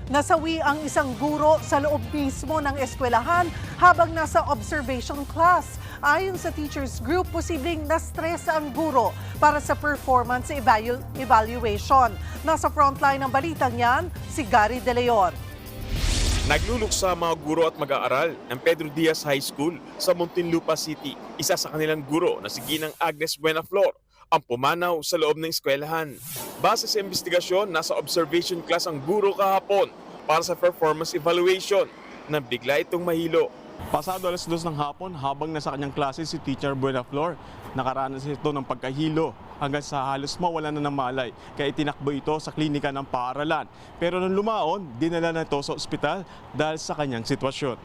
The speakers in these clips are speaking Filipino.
Nasawi ang isang guro sa loob mismo ng eskwelahan habang nasa observation class. Ayon sa teachers group, posibleng na-stress ang guro para sa performance evaluation. Nasa frontline ng balitang yan, si Gary De Leon. Nagluluksa ang mga guro at mag-aaral ng Pedro Diaz High School sa Muntinlupa City. Isa sa kanilang guro na si Ginang Agnes Buenaflor ang pumanaw sa loob ng eskwelahan. Base sa investigasyon, nasa observation class ang guro kahapon para sa performance evaluation nang bigla itong mahilo. Pasado alas 2 ng hapon, habang nasa kanyang klase si Teacher Buenaflor, nakaranas ito ng pagkahilo hanggang sa halos mawala na ng malay. Kaya itinakbo ito sa klinika ng paaralan. Pero nung lumaon, dinala na ito sa ospital dahil sa kanyang sitwasyon.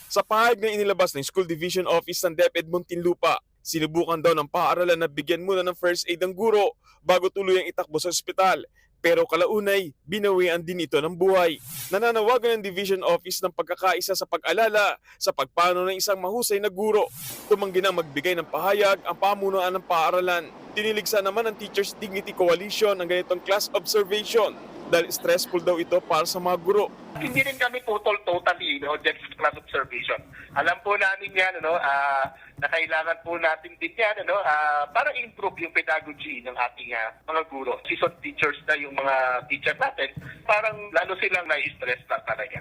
Sa pahayag na inilabas ng School Division Office ng DepEd Muntinlupa, sinubukan daw ng paaralan na bigyan muna ng first aid ang guro bago tuluyang itakbo sa ospital. Pero kalaunay, binawian din ito ng buhay. Nananawagan ng Division Office ng pagkakaisa sa pag-alala sa pagpano ng isang mahusay na guro. Tumanggi na magbigay ng pahayag ang pamunuan ng paaralan. Tiniligsa naman ng Teachers Dignity Coalition ang ganitong class observation dahil stressful daw ito para sa mga guro. Hindi rin kami totally just class observation. Alam po namin yan, na kailangan po natin din yan para improve yung pedagogy ng ating mga guro. Seasoned teachers na yung mga teacher natin, parang lalo silang na-stress na talaga.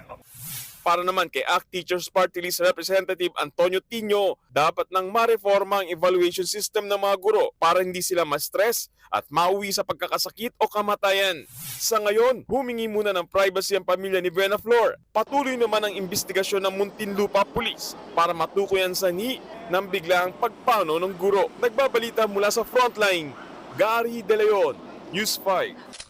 Para naman kay ACT Teachers Party List Representative Antonio Tino, dapat nang mareforma ang evaluation system ng mga guro para hindi sila ma-stress at mauwi sa pagkakasakit o kamatayan. Sa ngayon, humingi muna ng privacy ang pamilya ni Buenaflor. Patuloy naman ang investigasyon ng Muntinlupa Police para matukoy ang sanhi ng biglaang pagpano ng guro. Nagbabalita mula sa frontline, Gary De Leon, News 5.